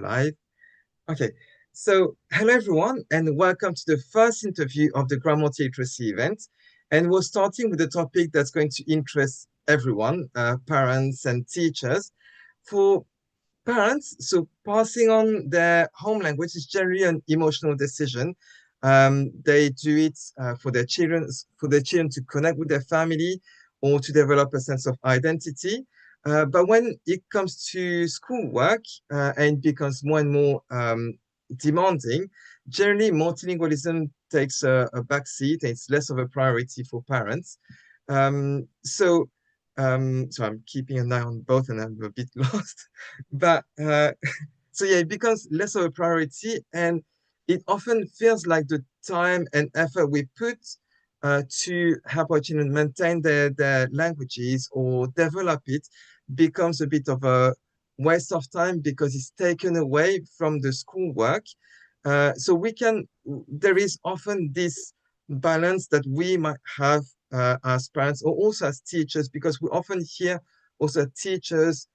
live. Okay, so hello everyone, and welcome to the first interview of the Grammar Literacy event. And we're starting with a topic that's going to interest everyone, parents and teachers. For parents, so passing on their home language is generally an emotional decision. They do it for their children to connect with their family or to develop a sense of identity. But when it comes to schoolwork and becomes more and more demanding, generally multilingualism takes a backseat and it's less of a priority for parents. So I'm keeping an eye on both and I'm a bit lost. But so yeah, it becomes less of a priority and it often feels like the time and effort we put to help our children maintain their languages or develop it becomes a bit of a waste of time because it's taken away from the schoolwork. There is often this balance that we might have as parents or also as teachers, because we often hear also teachers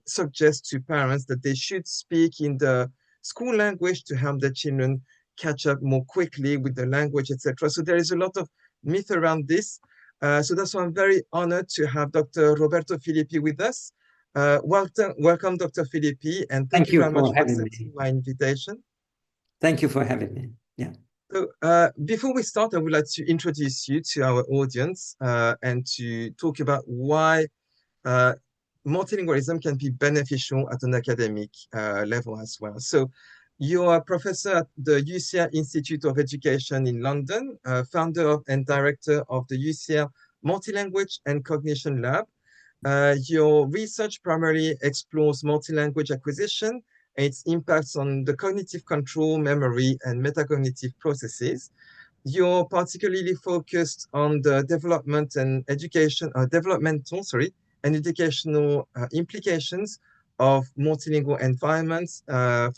suggest to parents that they should speak in the school language to help their children catch up more quickly with the language, etc. So there is a lot of myth around this. So that's why I'm very honored to have Dr. Roberto Filippi with us. Welcome, Dr. Filippi, and thank Thank you you very much for for having accepting me. my invitation. Thank you for having me. Yeah. So, before we start, I would like to introduce you to our audience and to talk about why uh, multilingualism can be beneficial at an academic level as well. So, you are a professor at the UCL Institute of Education in London, founder and director of the UCL Multilanguage and Cognition Lab. Your research primarily explores multilanguage acquisition and its impacts on the cognitive control, memory, and metacognitive processes. You're particularly focused on the developmental and educational implications of multilingual environments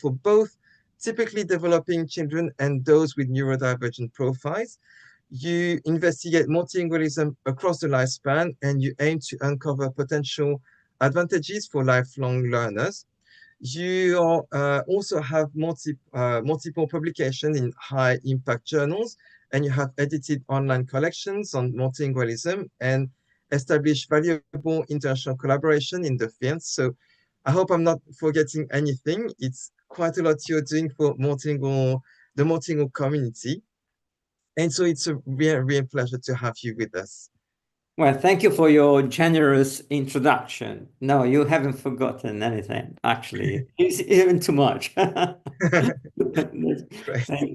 for both typically developing children and those with neurodivergent profiles. You investigate multilingualism across the lifespan and you aim to uncover potential advantages for lifelong learners. You also have multiple publications in high impact journals, and you have edited online collections on multilingualism and established valuable international collaboration in the field. So I hope I'm not forgetting anything. It's quite a lot you're doing for the multilingual community. And so it's a real pleasure to have you with us. Well, thank you for your generous introduction. No, you haven't forgotten anything, actually. It's even too much. Great.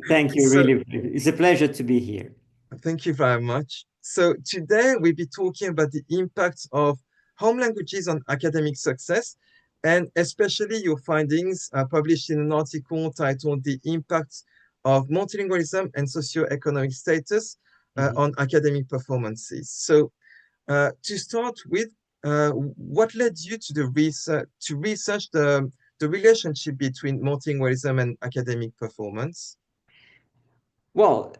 Thank you, So really. It's a pleasure to be here. thank you very much. So today we'll be talking about the impact of home languages on academic success, and especially your findings published in an article titled "The Impact of Multilingualism and Socio-Economic Status Mhm. on Academic Performances." So to start with, what led you to research the relationship between multilingualism and academic performance? Well,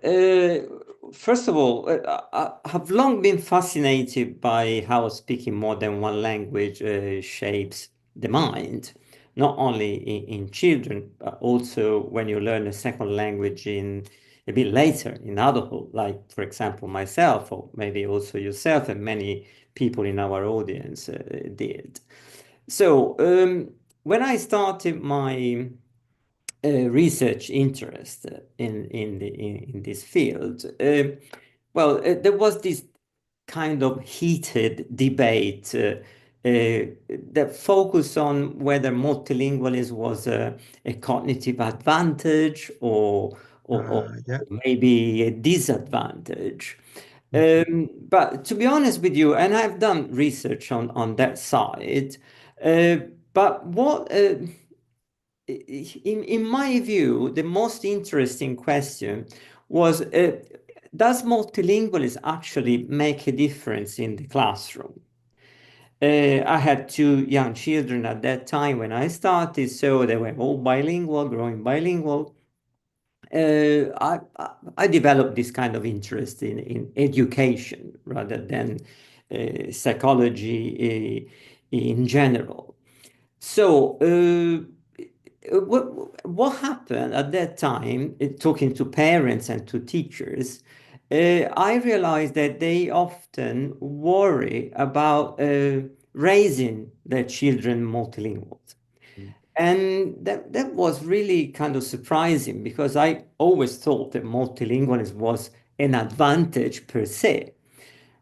first of all, I have long been fascinated by how speaking more than one language shapes the mind, not only in children, but also when you learn a second language in a bit later in adulthood, like, for example, myself, or maybe also yourself, and many people in our audience did. So, when I started my research interest in this field. There was this kind of heated debate that focused on whether multilingualism was a cognitive advantage or Yeah. maybe a disadvantage. But to be honest with you, and I've done research on that side, uh, but what in my view, the most interesting question was, does multilingualism actually make a difference in the classroom? I had two young children at that time when I started, so they were all bilingual, growing bilingual. I developed this kind of interest in education rather than psychology in general. So, what happened at that time, talking to parents and to teachers, I realized that they often worry about raising their children multilingual. Mm. And that was really kind of surprising because I always thought that multilingualism was an advantage per se.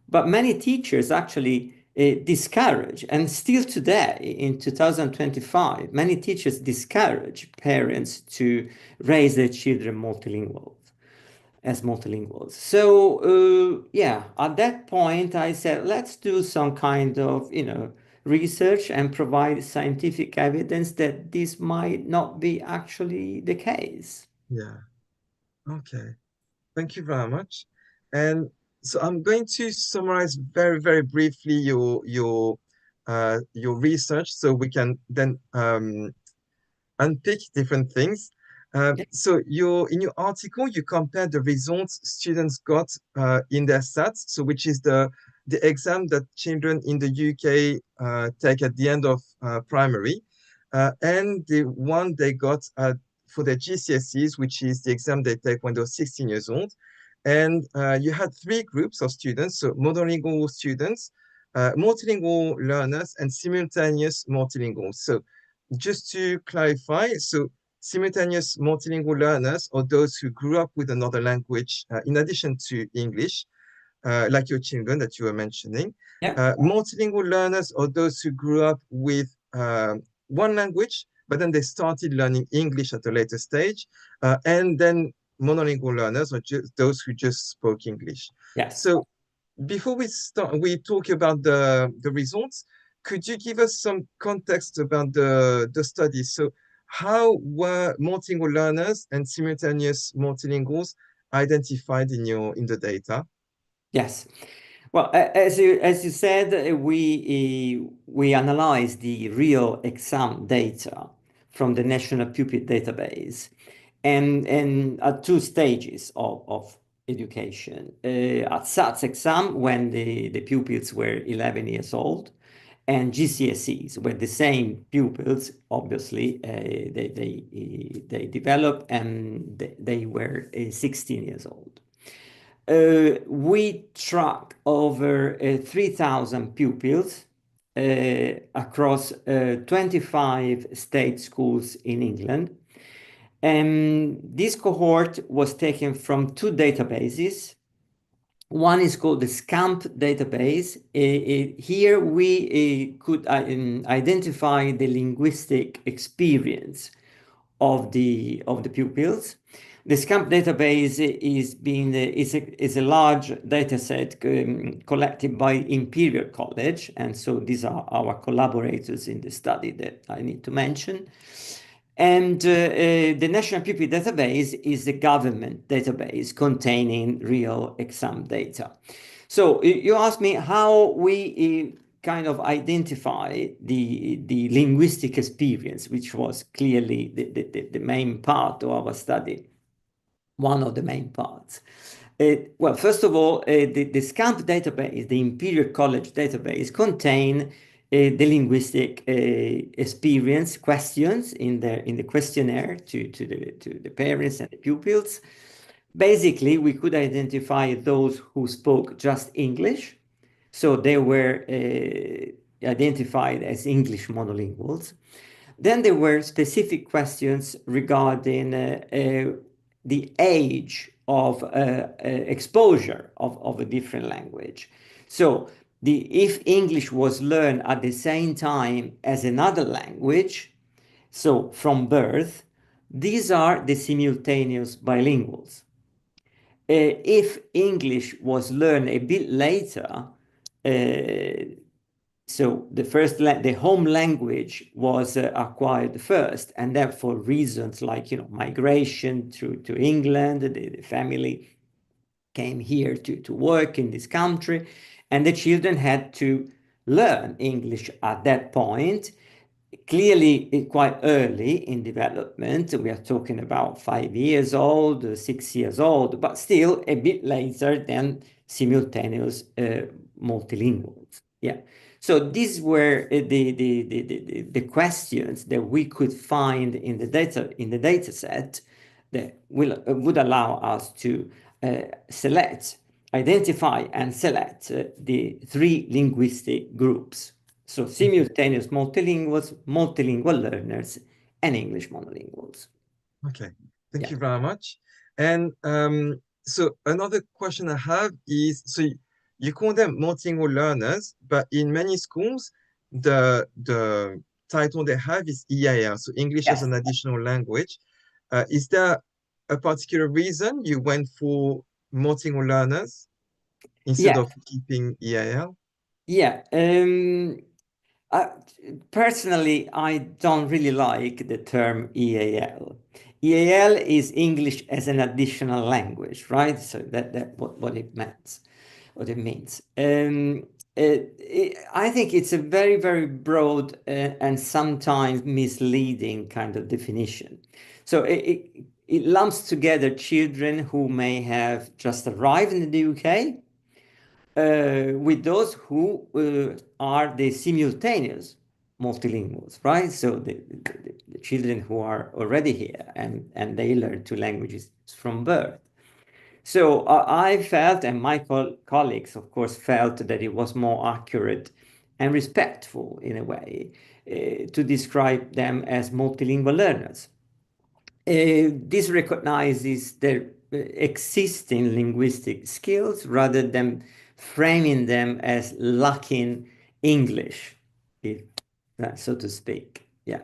But many teachers actually discourage, and still today in 2025, many teachers discourage parents to raise their children multilingual as multilinguals. So yeah, at that point I said, let's do some kind of, research and provide scientific evidence that this might not be actually the case. Yeah. Okay. Thank you very much. And so I'm going to summarize very, very briefly your research so we can then unpick different things. Yeah. So in your article, you compare the results students got in their SATs, so which is the exam that children in the UK take at the end of primary, and the one they got for their GCSEs, which is the exam they take when they're 16 years old. And you had three groups of students, so monolingual students, multilingual learners, and simultaneous multilingual. So just to clarify, so simultaneous multilingual learners are those who grew up with another language in addition to English, like your children that you were mentioning. Yeah. Multilingual learners are those who grew up with one language, but then they started learning English at a later stage. And then monolingual learners are just those who just spoke English. Yes. So before we talk about the results, could you give us some context about the study? So how were multilingual learners and simultaneous multilinguals identified in the data? Yes. Well, as you said, we analyzed the real exam data from the National Pupil Database, and at two stages of education. At SATS exam, when the pupils were 11 years old, and GCSEs, where the same pupils, obviously, they developed and they were 16 years old. We track over 3,000 pupils across 25 state schools in England. And this cohort was taken from two databases. One is called the SCAMP database. Here we could identify the linguistic experience of the pupils. The SCAMP database is a large data set collected by Imperial College, and so these are our collaborators in the study that I need to mention. And the National Pupil Database is a government database containing real exam data. So you asked me how we kind of identify the linguistic experience, which was clearly the main part of our study, one of the main parts. Well, first of all, the SCAMP database, the Imperial College database, contain the linguistic experience questions in the questionnaire to the parents and the pupils. Basically, we could identify those who spoke just English, so they were identified as English monolinguals. Then there were specific questions regarding the age of exposure of a different language. So if English was learned at the same time as another language, so from birth, these are the simultaneous bilinguals. If English was learned a bit later, so the home language was acquired first, and then for reasons like migration to England, the family came here to work in this country, and the children had to learn English at that point. Clearly, quite early in development, we are talking about 5 years old, 6 years old, but still a bit later than simultaneous multilinguals. Yeah. So these were the questions that we could find in the data set that would allow us to select, identify, and select the three linguistic groups. So simultaneous multilinguals, multilingual learners, and English monolinguals. Okay, thank Yeah. you very much. And so another question I have is, so you call them multilingual learners, but in many schools, the title they have is EAL, so English as Yes. an additional language. Is there a particular reason you went for multilingual learners instead Yeah. of keeping EAL? Yeah. I, Personally, I don't really like the term EAL. EAL is English as an additional language, right? So that what it means, what it means. I think it's a very, very broad and sometimes misleading kind of definition. So it lumps together children who may have just arrived in the UK with those who are the simultaneous multilinguals, right? So the children who are already here and they learn two languages from birth. So I felt, and my colleagues, of course, felt that it was more accurate and respectful in a way to describe them as multilingual learners. This recognizes their existing linguistic skills rather than framing them as lacking English, if, so to speak. Yeah.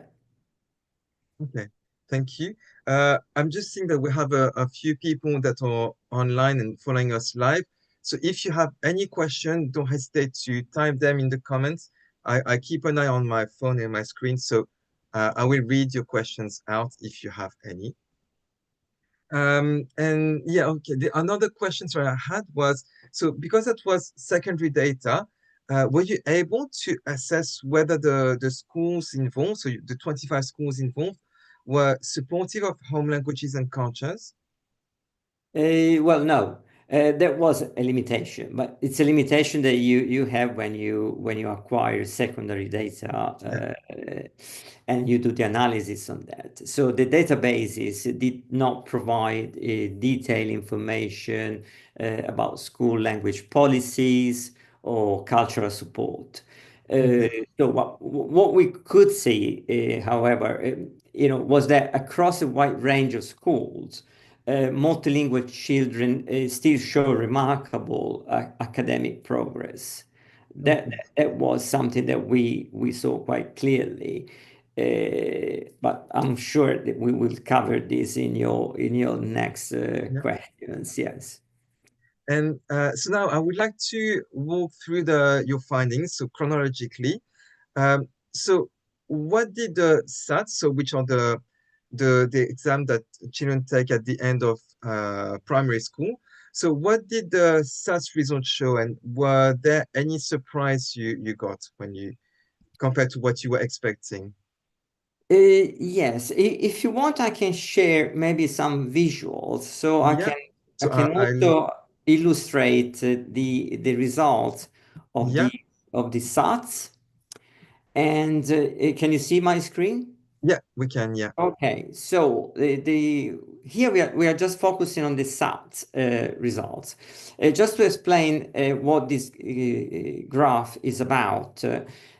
Okay, thank you. I'm just seeing that we have a few people that are online and following us live. So if you have any question, don't hesitate to type them in the comments. I keep an eye on my phone and my screen, so I will read your questions out if you have any. And yeah, okay. Another question sorry, I had was, so because it was secondary data, were you able to assess whether the schools involved, so the 25 schools involved, were supportive of home languages and cultures? Well, no, that was a limitation, but it's a limitation that you have when you acquire secondary data Yeah, and you do the analysis on that. So the databases did not provide detailed information about school language policies or cultural support. Uh, okay, so what we could see, however, was that across a wide range of schools, multilingual children still show remarkable academic progress. okay. That was something that we saw quite clearly. But I'm sure that we will cover this in your next Yeah. questions. Yes. And so now I would like to walk through your findings, so chronologically. So what did the SATs, so which are the exam that children take at the end of primary school. So what did the SATs results show, and were there any surprise you got when you compared to what you were expecting? Yes, if you want, I can share maybe some visuals, so Yeah. I So can also illustrate the results of yeah, the SATs. And can you see my screen? yeah, we can, yeah, Okay, so the here we are just focusing on the SAT results. Just to explain what this graph is about,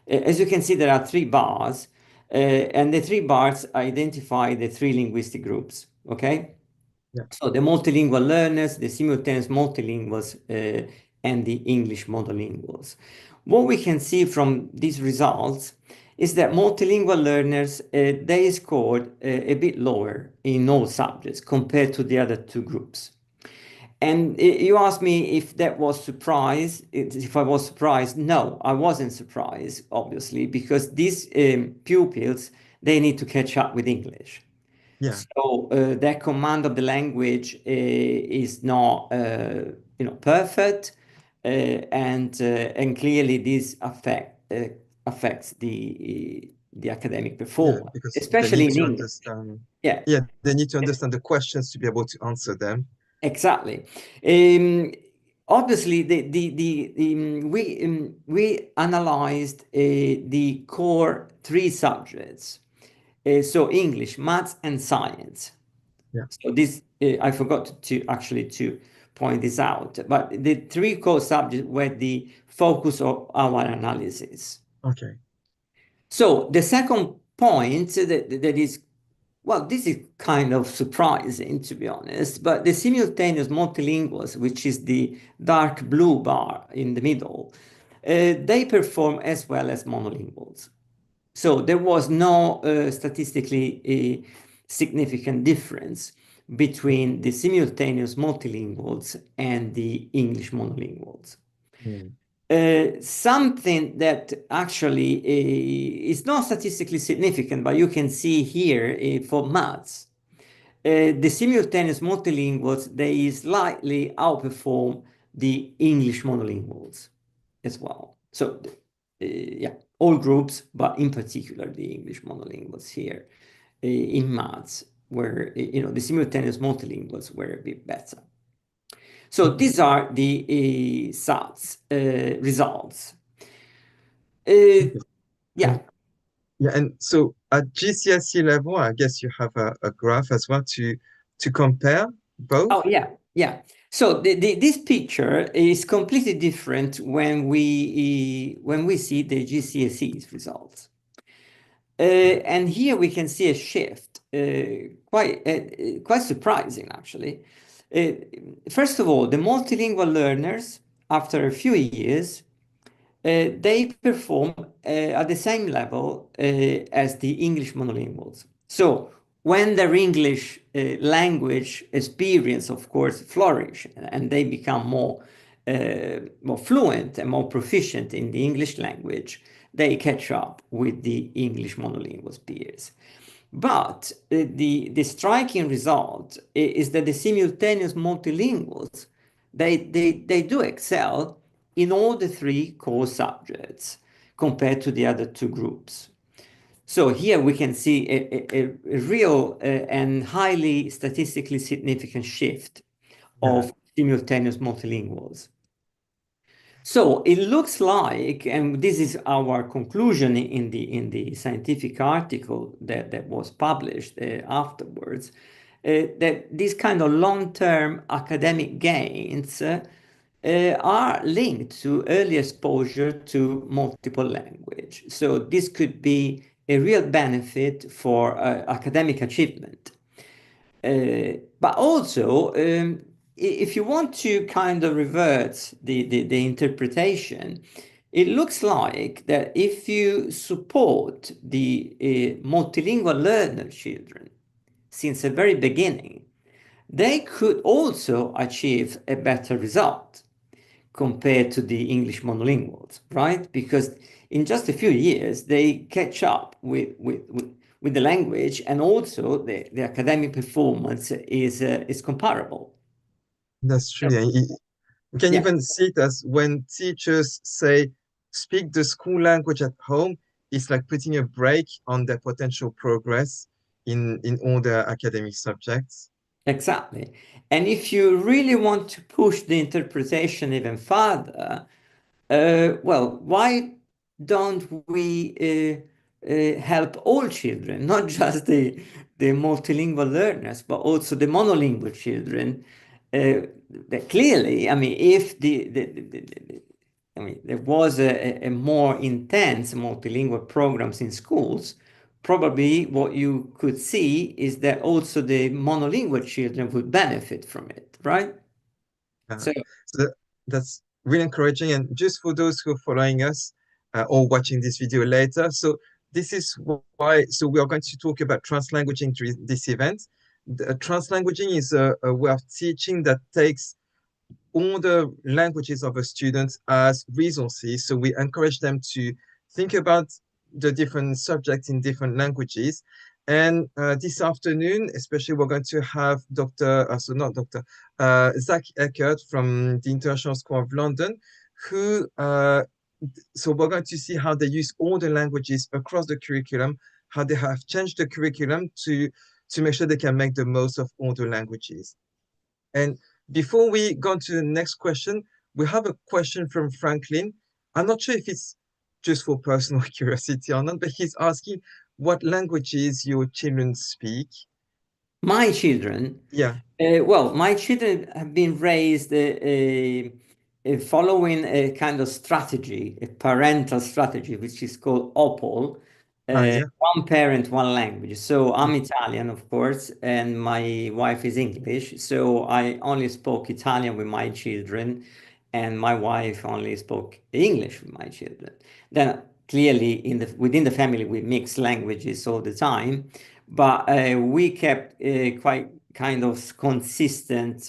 as you can see, there are three bars, and the three bars identify the three linguistic groups. Okay, yeah, so the multilingual learners, the simultaneous multilinguals, and the English monolinguals. What we can see from these results is that multilingual learners, they scored a bit lower in all subjects compared to the other two groups. And you asked me if that was surprise, if I was surprised. No, I wasn't surprised, obviously, because these pupils, they need to catch up with English. yeah, So their command of the language is not, perfect, and clearly this affects the academic yeah, performance, because they especially need in to English. understand, Yeah, they need to understand the questions to be able to answer them. exactly. Um, obviously, we analyzed the core three subjects. So English, maths, and science. Yeah. So this, I forgot to actually to point this out, but the three core subjects were the focus of our analysis. Okay. So the second point that is, well, this is kind of surprising, to be honest, but the simultaneous multilinguals, which is the dark blue bar in the middle, they perform as well as monolinguals. So there was no statistically significant difference between the simultaneous multilinguals and the English monolinguals. Mm. Something that actually is not statistically significant, but you can see here for maths. The simultaneous multilinguals, they slightly outperform the English monolinguals as well. So, yeah, all groups, but in particular the English monolinguals here in maths, where the simultaneous multilinguals were a bit better. So Okay. these are the SATs results. Okay. Yeah. And so at GCSE level, I guess you have a graph as well to compare both. Oh, yeah. Yeah. So this picture is completely different when we see the GCSE's results. And here we can see a shift, quite surprising, actually. Uh, First of all, the multilingual learners, after a few years, they perform at the same level as the English monolinguals. So when their English language experience, of course, flourish and they become more fluent and more proficient in the English language, they catch up with the English monolingual peers. But the striking result is that the simultaneous multilinguals, they do excel in all the three core subjects compared to the other two groups. So here we can see a real and highly statistically significant shift Yeah. of simultaneous multilinguals. So it looks like, and this is our conclusion in the scientific article that was published afterwards, that these kind of long-term academic gains are linked to early exposure to multiple language. So this could be a real benefit for academic achievement. But also, if you want to kind of revert the interpretation, it looks like that if you support the multilingual learner children since the very beginning, they could also achieve a better result compared to the English monolinguals, right? Because in just a few years, they catch up with the language, and also the academic performance is comparable. That's true. Yeah. You can Yeah, even see it as when teachers say, speak the school language at home, it's like putting a brake on their potential progress in all their academic subjects. exactly. And if you really want to push the interpretation even further, well, why don't we help all children, not just the multilingual learners, but also the monolingual children? That clearly, I mean, if I mean, there was a more intense multilingual programs in schools, probably what you could see is that also the monolingual children would benefit from it, right? Uh, So, so that's really encouraging. And just for those who are following us or watching this video later, so this is why, so we are going to talk about translanguaging during this event. Translanguaging is a way of teaching that takes all the languages of a student as resources. So we encourage them to think about the different subjects in different languages. And this afternoon, especially, we're going to have Zach Eckert from the International School of London, who, so we're going to see how they use all the languages across the curriculum, how they have changed the curriculum to make sure they can make the most of all the languages. And before we go on to the next question, we have a question from Franklin. I'm not sure if it's just for personal curiosity or not, but he's asking what languages your children speak. My children, Yeah, well, my children have been raised following a kind of strategy, a parental strategy, which is called OPOL, yeah, one parent, one language. So yeah, I'm Italian, of course, and my wife is English. So I only spoke Italian with my children, and my wife only spoke English with my children. Then clearly, within the family, we mix languages all the time, but we kept quite kind of consistent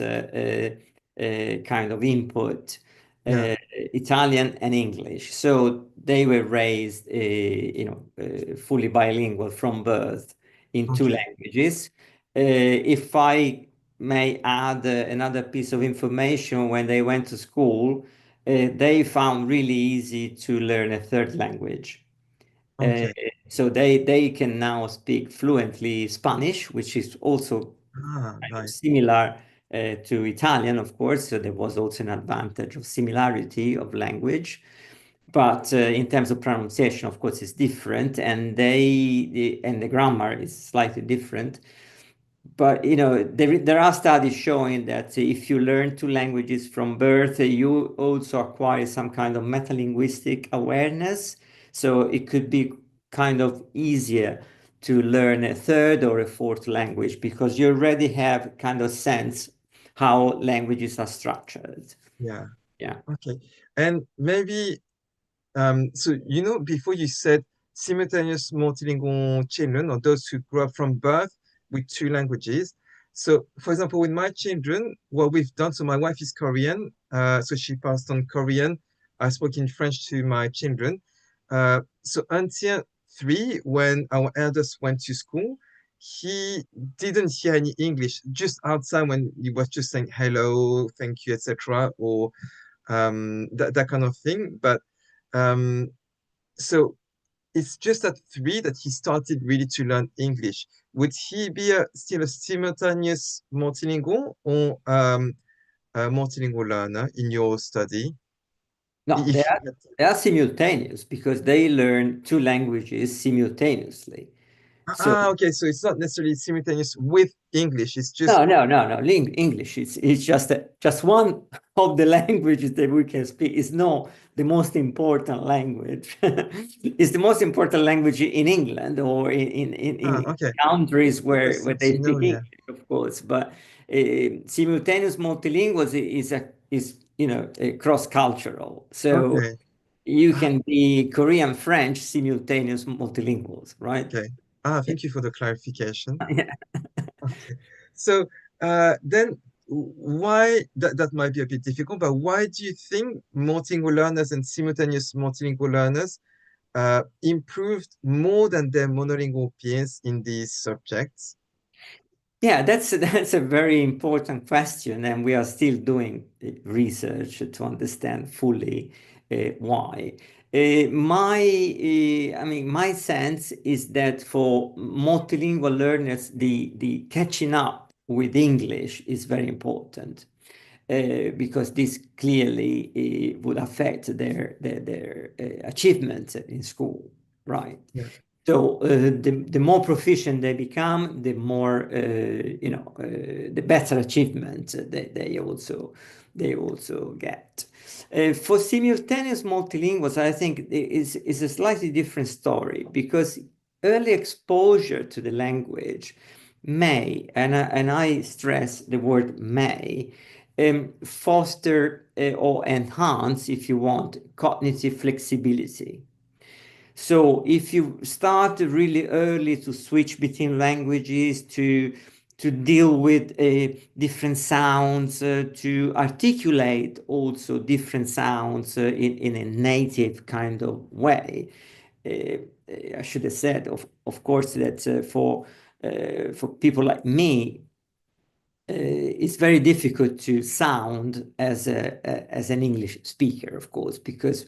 kind of input, yeah. Italian and English. So they were raised, fully bilingual from birth in two Okay, languages. If I may add another piece of information, when they went to school, they found really easy to learn a third language. Uh, okay. so they can now speak fluently Spanish, which is also Ah, kind of nice. similar to Italian, of course. So there was also an advantage of similarity of language. But in terms of pronunciation, of course, it's different, and and the grammar is slightly different. But there are studies showing that if you learn two languages from birth, you also acquire some kind of metalinguistic awareness. So it could be kind of easier to learn a third or a fourth language because you already have kind of sense how languages are structured. Yeah, Yeah. okay. And maybe so before you said simultaneous multilingual children or those who grew up from birth with two languages. So, for example, with my children, what we've done, so my wife is Korean, so she passed on Korean. I spoke in French to my children. So until 3, when our eldest went to school, he didn't hear any English, just outside when he was just saying hello, thank you, etc., or that kind of thing. But um, so it's just at 3 that he started really to learn English. Would he be still a simultaneous multilingual or a multilingual learner in your study? No, If he had they are simultaneous because they learn two languages simultaneously. So okay, so it's not necessarily simultaneous with English. It's just no. English it's just one of the languages that we can speak. It's not the most important language. It's the most important language in England or in okay. countries where Interesting they to speak know. Yeah. English, of course. But simultaneous multilinguals is cross-cultural. So Okay. you Ah, can be Korean French simultaneous multilinguals, right? okay. Thank you for the clarification. Yeah. Okay. So then why that might be a bit difficult, but why do you think multilingual learners and simultaneous multilingual learners improved more than their monolingual peers in these subjects? Yeah, that's a very important question, and we are still doing research to understand fully why. My sense is that for multilingual learners, the catching up with English is very important because this clearly would affect their achievements in school, right? Yeah. So the more proficient they become, the more the better achievement they also get. For simultaneous multilinguals, I think is a slightly different story because early exposure to the language may, and I stress the word may, foster or enhance, if you want, cognitive flexibility. So if you start really early to switch between languages, to deal with different sounds, to articulate also different sounds in a native kind of way. Uh, I should have said, of course, that for people like me, it's very difficult to sound as an English speaker, of course, because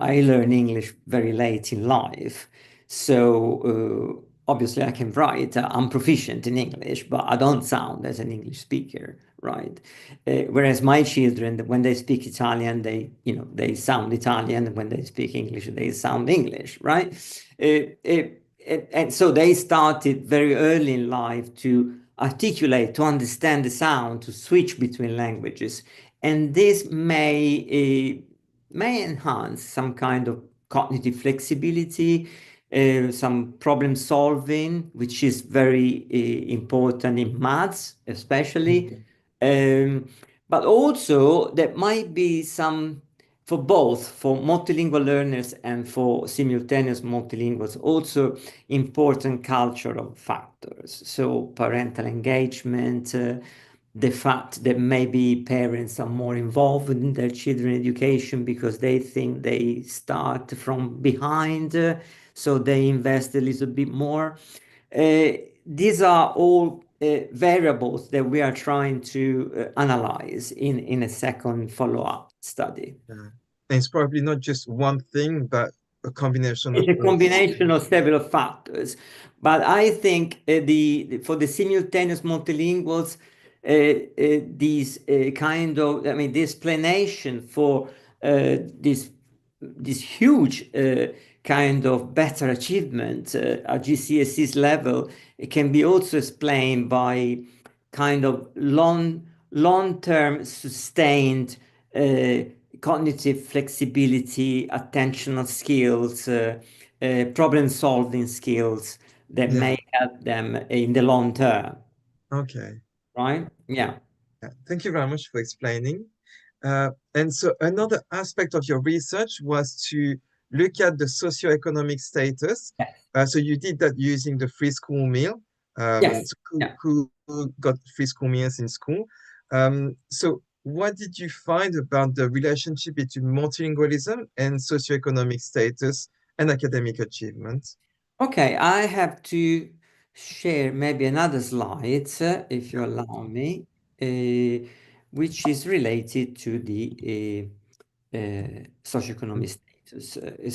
I learned English very late in life. So obviously I can write. I'm proficient in English, but I don't sound as an English speaker, right? Whereas my children, when they speak Italian, they sound Italian. When they speak English, they sound English, right? And so they started very early in life to articulate, to understand the sound, to switch between languages, and this may enhance some kind of cognitive flexibility, some problem solving, which is very important in maths, especially. Um, but also, there might be some, for both, for multilingual learners and for simultaneous multilinguals, also important cultural factors. So, parental engagement, the fact that maybe parents are more involved in their children's education because they think they start from behind, so they invest a little bit more. These are all variables that we are trying to analyze in a second follow-up study. Yeah. And it's probably not just one thing, but a combination It's of a all these combination of things. several factors, but I think for the simultaneous multilinguals, these kind of, I mean, the explanation for this huge kind of better achievement at GCSE's level, it can be also explained by kind of long-term sustained uh, cognitive flexibility, attentional skills, problem-solving skills that Yeah. may help them in the long term, Okay. right? Yeah. Yeah. Thank you very much for explaining. And so another aspect of your research was to look at the socioeconomic status. Yes. So you did that using the free school meal. Yes. So Yeah. who got free school meals in school? So what did you find about the relationship between multilingualism and socioeconomic status and academic achievement? Okay, I have to share maybe another slide, if you allow me, which is related to the socioeconomic status.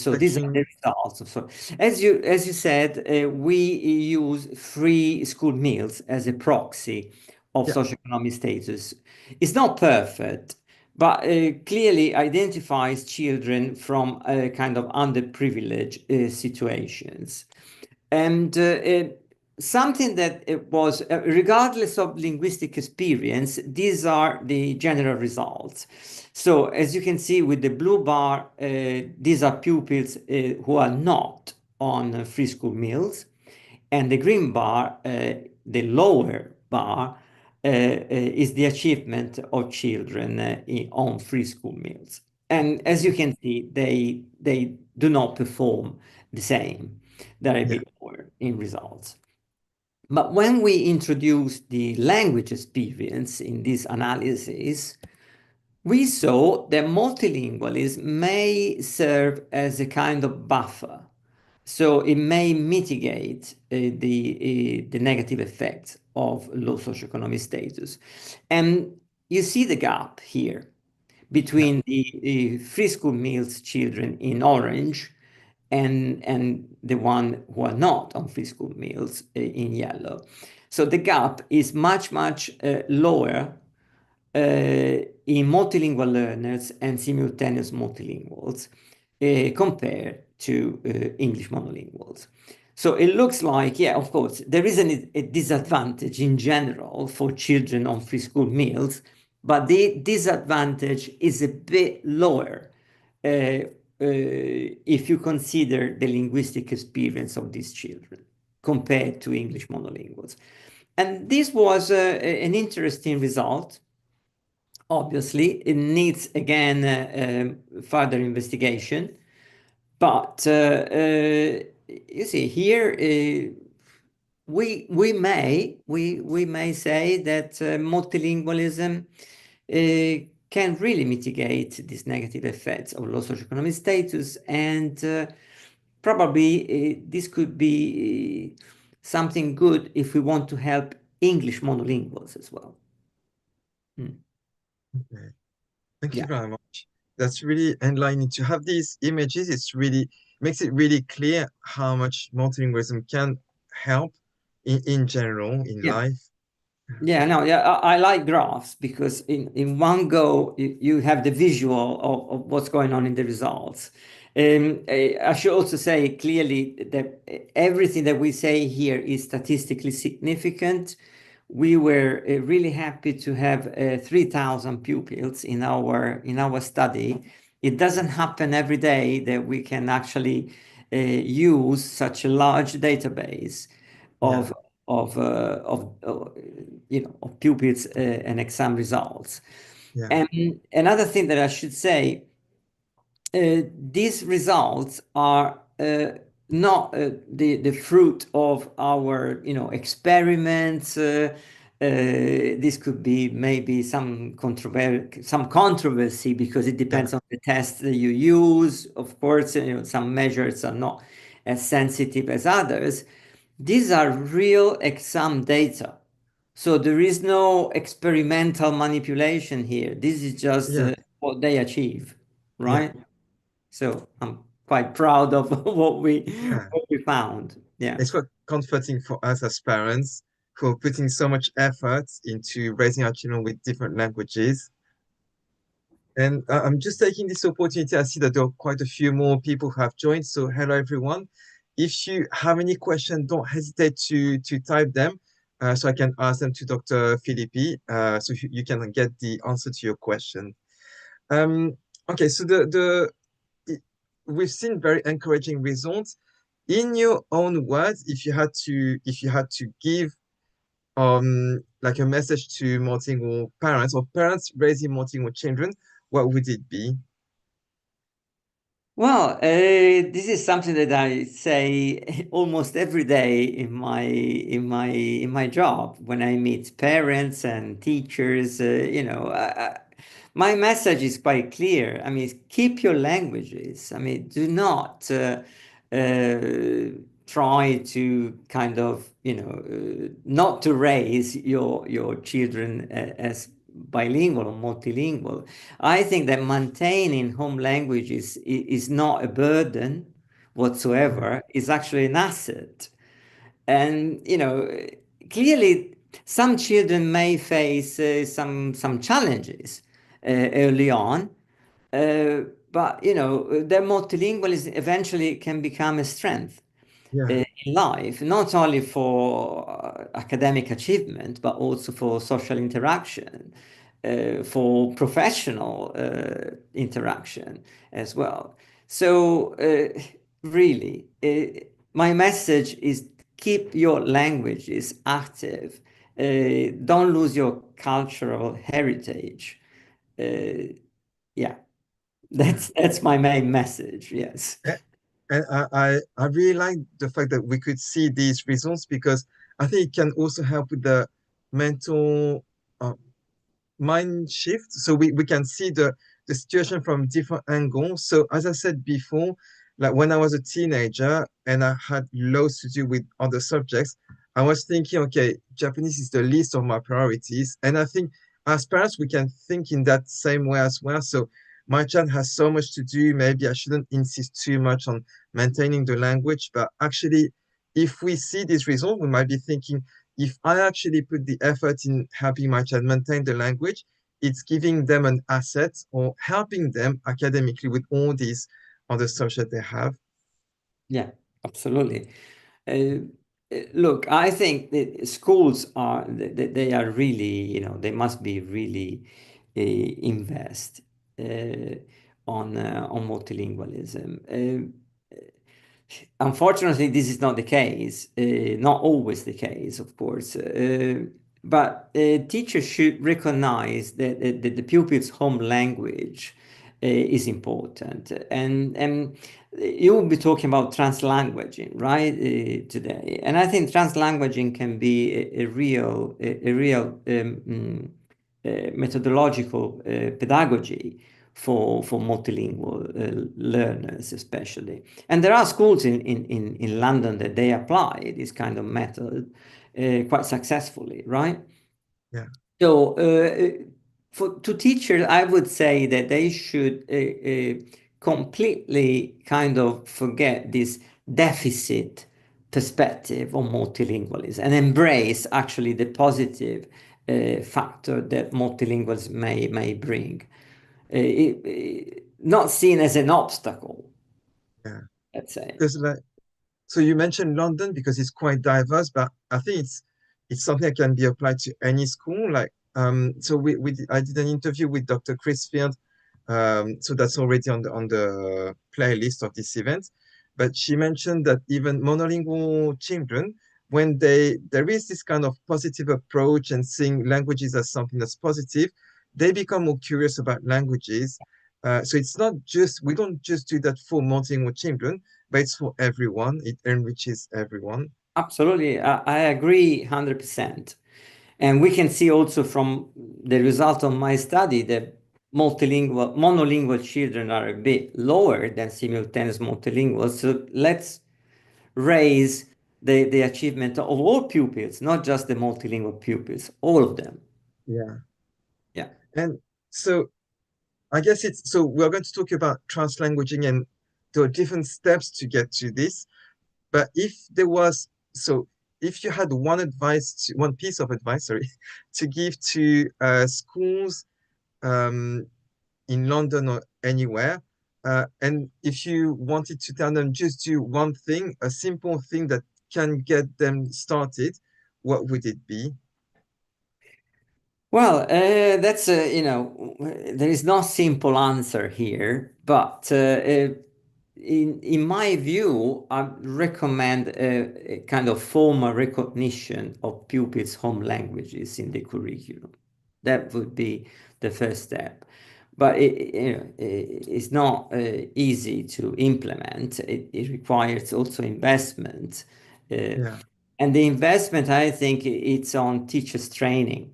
So these are the Checking. results. So as you said, we use free school meals as a proxy of Yeah, socioeconomic status. It's not perfect, but clearly identifies children from kind of underprivileged situations. And something that it was, regardless of linguistic experience, these are the general results. So, as you can see with the blue bar, these are pupils who are not on free school meals, and the green bar, the lower bar, is the achievement of children on free school meals. And as you can see, they do not perform the same. They're a yeah, bit lower in results. But when we introduce the language experience in this analysis, we saw that multilingualism may serve as a kind of buffer. So it may mitigate the negative effects of low socioeconomic status. And you see the gap here yeah, between the free school meals children in orange and the one who are not on free school meals in yellow. So the gap is much lower in multilingual learners and simultaneous multilinguals compared to English monolinguals. So it looks like, yeah, of course, there is a disadvantage in general for children on free school meals, but the disadvantage is a bit lower if you consider the linguistic experience of these children compared to English monolinguals. And this was an interesting result. Obviously, it needs again further investigation. But you see here, we may say that multilingualism can really mitigate these negative effects of low socioeconomic status, and probably this could be something good if we want to help English monolinguals as well. Mm. okay. Thank you Yeah. very much. That's really enlightening to have these images. It's really makes it really clear how much multilingualism can help in general in Yeah. life. Yeah, no, yeah, I like graphs because in one go you have the visual of what's going on in the results. I should also say clearly that everything that we say here is statistically significant. We were really happy to have 3,000 pupils in our study. It doesn't happen every day that we can actually use such a large database Yeah, of of pupils and exam results. yeah, And another thing that I should say, these results are not the fruit of our experiments. This could be maybe some controversy because it yeah, depends on the test that you use. Of course, some measures are not as sensitive as others. These are real exam data. So there is no experimental manipulation here. This is just yeah, what they achieve, yeah, right? So I'm quite proud of yeah. what we found. Yeah. It's quite comforting for us as parents who are putting so much effort into raising our children with different languages. And I'm just taking this opportunity. I see that there are quite a few more people who have joined. So hello, everyone. If you have any questions, don't hesitate to type them so I can ask them to Dr. Filippi so you can get the answer to your question. Um, okay, so it- we've seen very encouraging results. In your own words, if you had to give like a message to multilingual parents or parents raising multilingual children, what would it be? Well, this is something that I say almost every day in my job when I meet parents and teachers. My message is quite clear. I mean, keep your languages. I mean, do not try to kind of not to raise your children as bilingual or multilingual. I think that maintaining home language is not a burden Yeah, whatsoever. It's actually an asset. And, clearly some children may face some challenges early on, but, their multilingualism eventually can become a strength yeah, in life, not only for academic achievement, but also for social interaction, for professional interaction as well. So, really, my message is keep your languages active. Don't lose your cultural heritage. Uh, yeah, yeah. that's my main message. Yes. A- And I really like the fact that we could see these results because I think it can also help with the mental uh, mind shift. So we can see the situation from different angles. So as I said before, like when I was a teenager and I had loads to do with other subjects, I was thinking, okay, Japanese is the least of my priorities. And I think as parents, we can think in that same way as well. So my child has so much to do. Maybe I shouldn't insist too much on maintaining the language. But actually, if we see this result, we might be thinking, if I actually put the effort in helping my child maintain the language, it's giving them an asset or helping them academically with all these other subjects they have. Yeah, absolutely. Uh, Look, I think that schools they are really, they must be really invest uh, on multilingualism. Unfortunately, this is not the case, not always the case, of course. But teachers should recognize that the pupil's home language is important. And you will be talking about translanguaging, right, today. And I think translanguaging can be a real methodological pedagogy for multilingual learners, especially. And there are schools in London that they apply this kind of method quite successfully, right? Yeah, So to teachers, I would say that they should completely kind of forget this deficit perspective on multilingualism and embrace actually the positive factor that multilinguals may bring. Not seen as an obstacle, Yeah. let's say. Because like, so you mentioned London because it's quite diverse, but I think it's something that can be applied to any school. Like, so I did an interview with Dr. Chris Field, so that's already on the playlist of this event. But she mentioned that even monolingual children, when there is this kind of positive approach and seeing languages as something that's positive, they become more curious about languages. So it's not just we don't just do that for monolingual children, but it's for everyone. It enriches everyone. Absolutely, I agree 100%. And we can see also from the result of my study that monolingual children are a bit lower than simultaneous multilingual. So let's raise the achievement of all pupils, not just the multilingual pupils, all of them. Yeah. Yeah. And so I guess so we're going to talk about translanguaging and there are different steps to get to this. But if you had one piece of advice, sorry, to give to schools um, in London or anywhere, and if you wanted to tell them just do one thing, a simple thing that can get them started, what would it be? Well, that's there is no simple answer here, but in my view, I recommend a kind of formal recognition of pupils' home languages in the curriculum. That would be the first step. But it's not easy to implement. It requires also investment. Uh, Yeah, and the investment, I think, it's on teachers' training,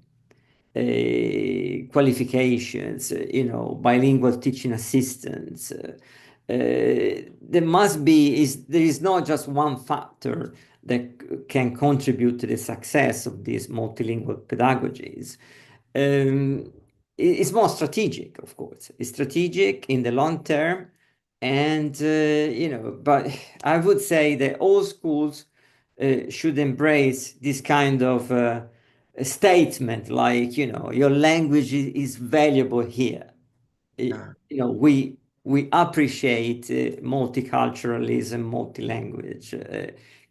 qualifications, bilingual teaching assistants. There is not just one factor that can contribute to the success of these multilingual pedagogies. It's more strategic, of course. It's strategic in the long term, and but I would say that all schools should embrace this kind of a statement, like your language is valuable here. yeah, We appreciate multiculturalism, multi-language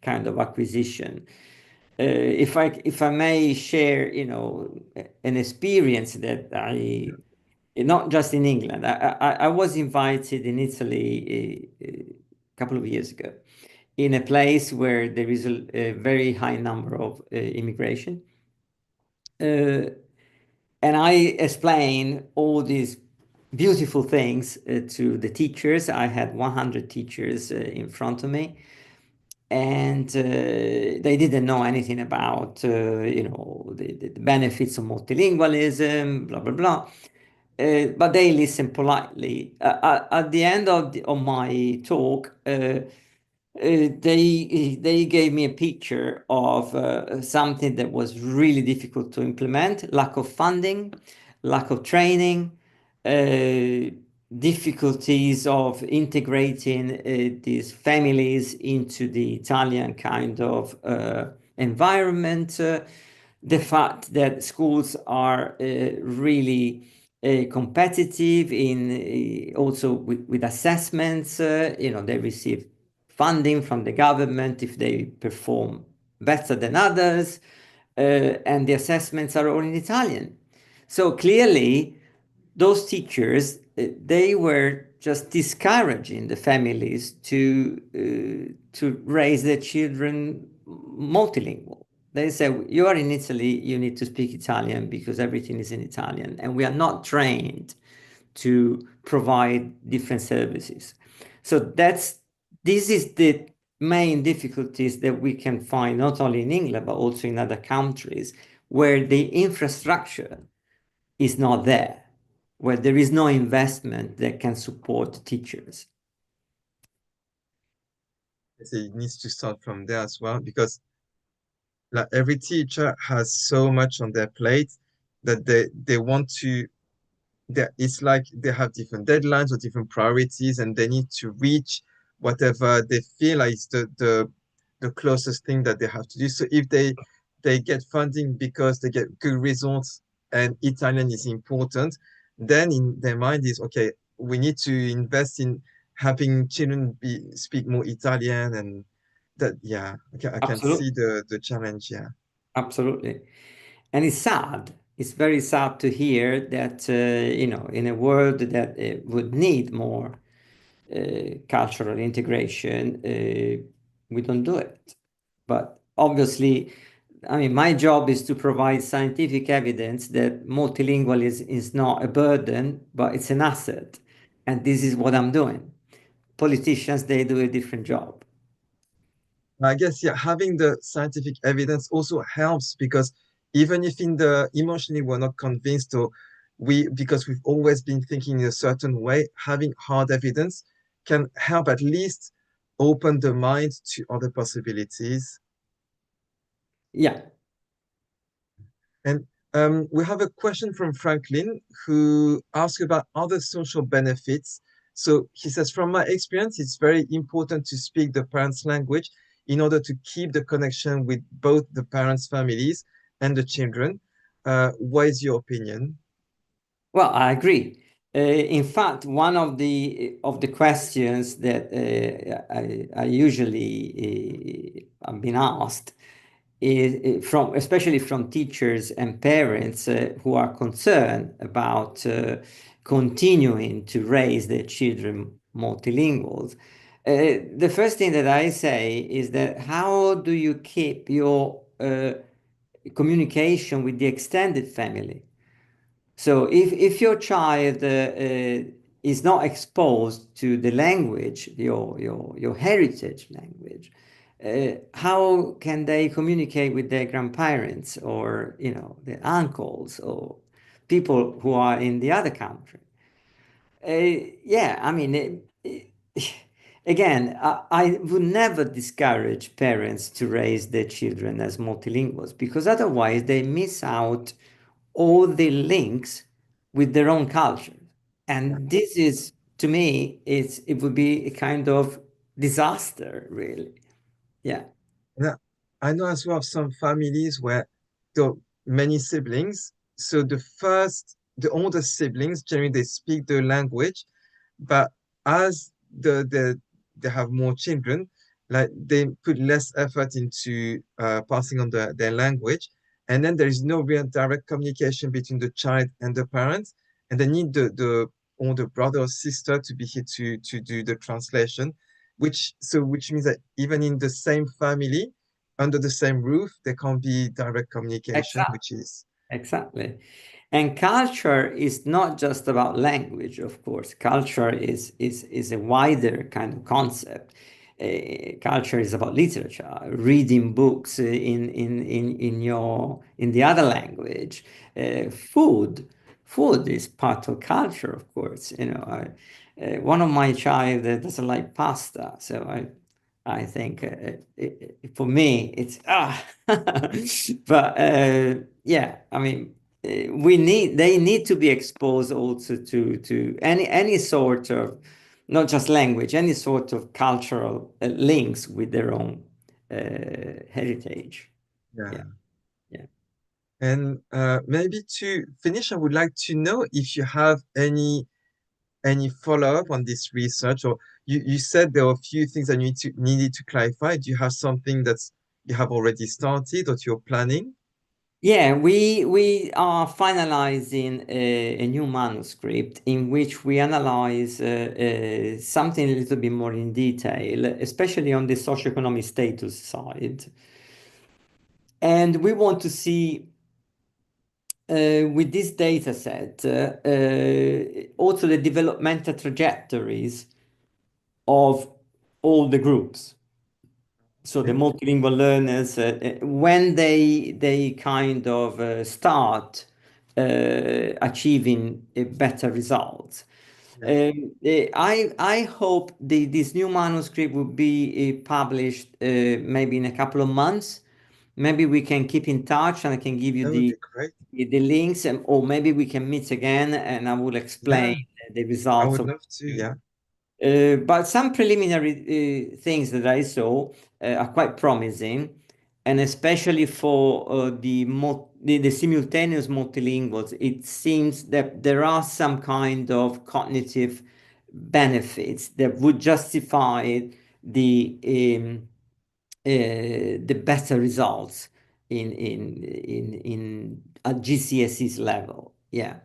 kind of acquisition. If I may share, an experience that I, not just in England, I was invited in Italy a couple of years ago in a place where there is a very high number of immigration. Uh, and I explain all these beautiful things to the teachers. I had 100 teachers in front of me, and they didn't know anything about the benefits of multilingualism, blah blah blah. But they listened politely. At the end of my talk, they gave me a picture of something that was really difficult to implement: lack of funding, lack of training, uh, difficulties of integrating these families into the Italian kind of environment, the fact that schools are really competitive in also with assessments. They receive funding from the government if they perform better than others, and the assessments are all in Italian. So clearly, those teachers, they were just discouraging the families to raise their children multilingual. They say, you are in Italy, you need to speak Italian because everything is in Italian, and we are not trained to provide different services. So this is the main difficulties that we can find not only in England but also in other countries where the infrastructure is not there, where there is no investment that can support teachers. it needs to start from there as well because like every teacher has so much on their plate that they want to it's like they have different deadlines or different priorities and they need to reach whatever they feel like is the closest thing that they have to do. So if they get funding because they get good results and Italian is important, then in their mind is okay, we need to invest in having children speak more Italian and that yeah, I can see Absolutely. the challenge, yeah. Absolutely. And it's sad. It's very sad to hear that, in a world that would need more cultural integration, we don't do it. But obviously, I mean, my job is to provide scientific evidence that multilingualism is not a burden, but it's an asset. And this is what I'm doing. Politicians, they do a different job. I guess, yeah, having the scientific evidence also helps because even if in the emotionally we're not convinced or because we've always been thinking in a certain way, having hard evidence can help at least open the mind to other possibilities. Yeah. And we have a question from Franklin who asks about other social benefits. So he says, from my experience, it's very important to speak the parents' language in order to keep the connection with both the parents' families and the children. What is your opinion? Well, I agree. In fact, one of the questions that I usually have been asked is from especially from teachers and parents who are concerned about continuing to raise their children multilinguals. The first thing that I say is that how do you keep your communication with the extended family? So if your child is not exposed to the language, your heritage language, how can they communicate with their grandparents or their uncles or people who are in the other country? Yeah, I mean, again, I would never discourage parents to raise their children as multilinguals because otherwise they miss out all the links with their own culture. Yeah. And this is, to me, it would be a kind of disaster, really. Yeah, And I know as well of some families where the many siblings, so the older siblings, generally they speak the language, but as they have more children, like they put less effort into passing on their language, and then there is no real direct communication between the child and the parents, and they need the older brother or sister to be here to do the translation, which means that even in the same family, under the same roof, there can't be direct communication, exactly. which is Exactly. And culture is not just about language, of course. Culture is a wider kind of concept. Culture is about literature, reading books in the other language. Food is part of culture, of course. One of my child doesn't like pasta, so I think for me it's but yeah, I mean they need to be exposed also to any sort of not just language, any sort of cultural links with their own heritage. Yeah, yeah. yeah. And maybe to finish, I would like to know if you have any follow-up on this research, or you said there were a few things that needed to clarify. Do you have something that's you have already started or you're planning? Yeah, we are finalizing a new manuscript in which we analyze something a little bit more in detail, especially on the socioeconomic status side. And we want to see with this data set also the developmental trajectories of all the groups. So the Okay. multilingual learners, when they kind of start achieving better results. Yeah, I hope this new manuscript will be published maybe in a couple of months. Maybe we can keep in touch and I can give you that would be great. the links, or maybe we can meet again and I will explain Yeah, the I results would of love to. Yeah. But some preliminary things that I saw are quite promising, and especially for the simultaneous multilinguals, it seems that there are some kind of cognitive benefits that would justify the better results in at GCSE's level. Yeah.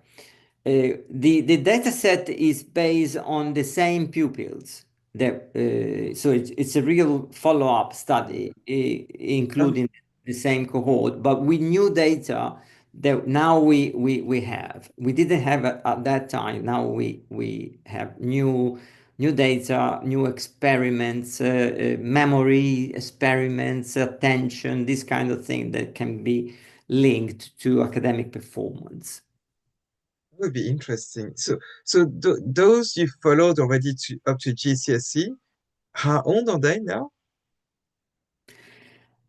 The data set is based on the same pupils. So it's a real follow-up study, Um, including the same cohort, but with new data that now we have. We didn't have at that time. Now we have new data, new experiments, memory experiments, attention, this kind of thing that can be linked to academic performance. that would be interesting. So those you followed already to up to GCSE, how old are they now?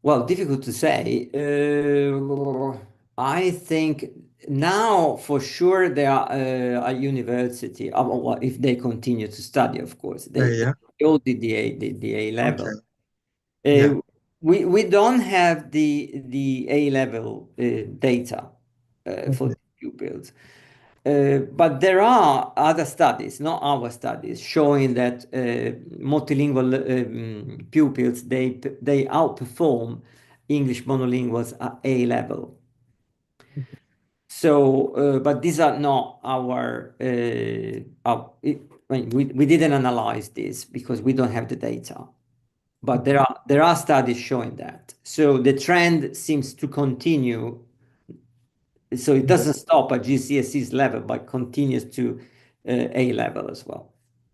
Well, difficult to say. I think now for sure they are at university. Well, if they continue to study, of course, they Yeah. all did the A level. Okay. Yeah. Uh, we don't have the A level data for Mhm. the pupils. But there are other studies, not our studies, showing that multilingual pupils they outperform English monolinguals at A level. So, but these are not we didn't analyze this because we don't have the data. But there are studies showing that. So the trend seems to continue, so it Mhm. doesn't stop at GCSE's level, but continues to A level as well.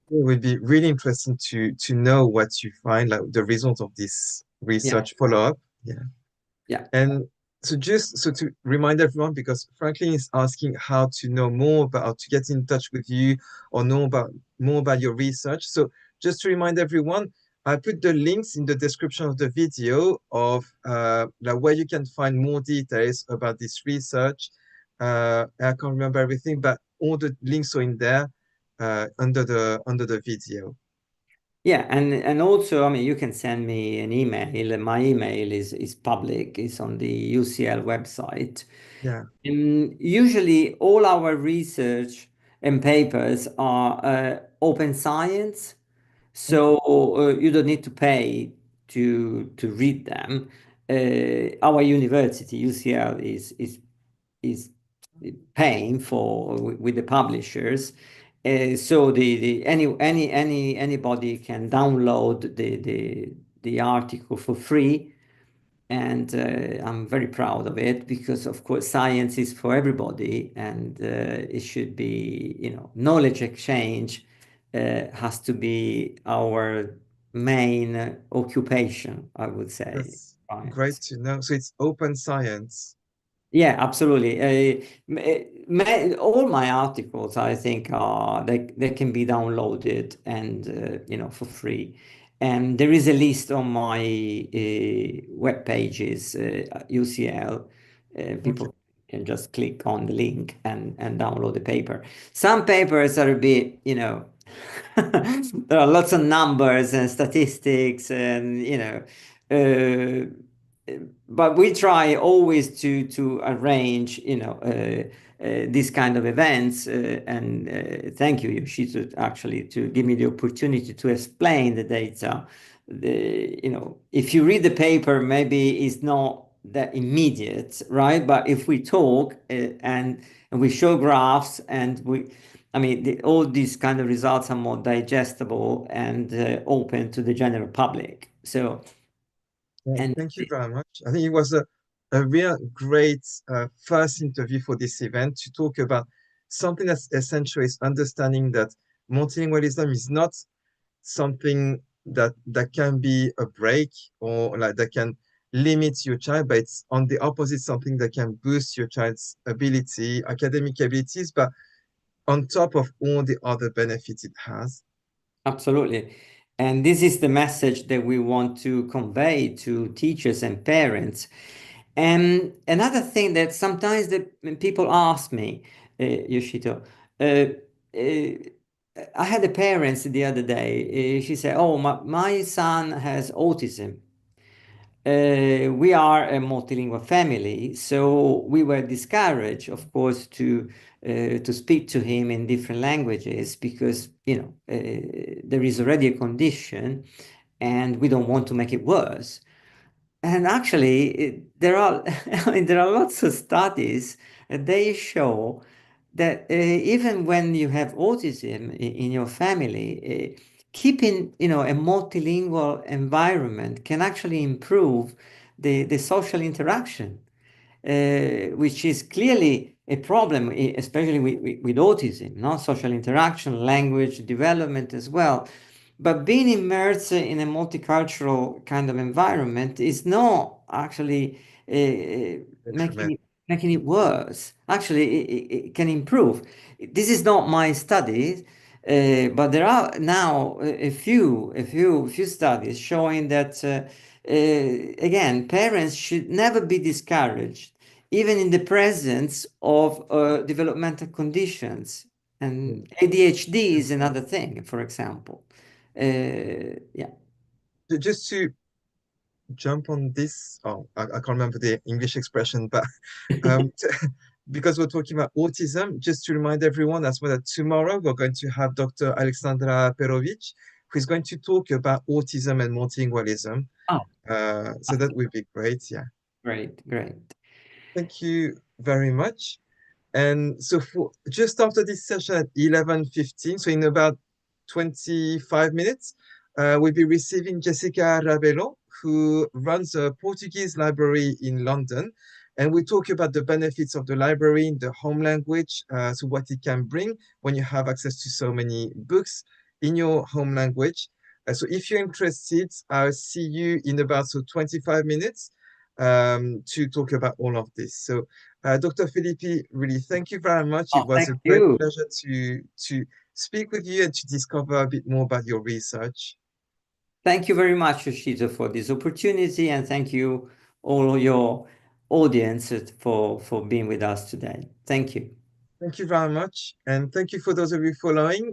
It would be really interesting to know what you find, like the result of this Yeah, research follow-up. Yeah. yeah, And so just so to remind everyone, because Franklin is asking how to know more about how to get in touch with you or know about more about your research. So just to remind everyone, I put the links in the description of the video of like where you can find more details about this research. I can't remember everything, but all the links are in there under the video. yeah. And also, I mean, you can send me an email. My email is public. It's on the UCL website. Yeah. And usually, all our research and papers are open science. So you don't need to pay to read them. Our university, UCL, is paying for with the publishers. So anybody can download the article for free, and I'm very proud of it because, of course, science is for everybody, and it should be, knowledge exchange has to be our main occupation, I would say. That's great Right. to know. So it's open science. Yeah, absolutely. All my articles, I think, they can be downloaded and for free. And there is a list on my web pages, UCL. Okay. People can just click on the link and download the paper. Some papers are a bit, there are lots of numbers and statistics, and uh, but we try always to arrange these kind of events, and thank you, Yoshito, actually, to give me the opportunity to explain the data. If you read the paper, maybe it's not that immediate, right? But if we talk and we show graphs, and I mean, all these kind of results are more digestible and open to the general public. So, Well, and thank you very much. I think it was a real great first interview for this event to talk about something that's essential is understanding that multilingualism is not something that can be a break or like that can limit your child, but it's on the opposite, something that can boost your child's ability, academic abilities, but on top of all the other benefits it has. absolutely. And this is the message that we want to convey to teachers and parents. And another thing that sometimes people ask me, Yoshito, uh, uh, I had a parent the other day. She said, "Oh, my son has autism." We are a multilingual family, so we were discouraged, of course, to speak to him in different languages because there is already a condition, and we don't want to make it worse. And actually, there are I mean, there are lots of studies that they show that even when you have autism in your family, keeping a multilingual environment can actually improve the social interaction, which is clearly a problem, especially with autism, no? Social interaction, language development as well. But being immersed in a multicultural kind of environment is not actually Detriment. making it worse. Actually, it can improve. This is not my study, but there are now a few studies showing that again, parents should never be discouraged, even in the presence of developmental conditions. Mm. And ADHD is another thing, for example. Yeah. Just to jump on this, oh, I can't remember the English expression, but um, because we're talking about autism, just to remind everyone as well that tomorrow we're going to have Dr. Alexandra Perovic, who is going to talk about autism and multilingualism. Oh, So that would be great. Yeah. great, great. Thank you very much. And so for just after this session at 11:15, so in about 25 minutes, we'll be receiving Jessica Rabelo, who runs a Portuguese library in London. And we talk about the benefits of the library in the home language, so what it can bring when you have access to so many books in your home language. So if you're interested, I'll see you in about 25 minutes to talk about all of this. So Dr. Filippi, really thank you very much. Oh, It was thank a great you. pleasure to speak with you and to discover a bit more about your research. Thank you very much, Yoshito, for this opportunity, and thank you all your audience for being with us today. Thank you. Thank you very much. And thank you for those of you following.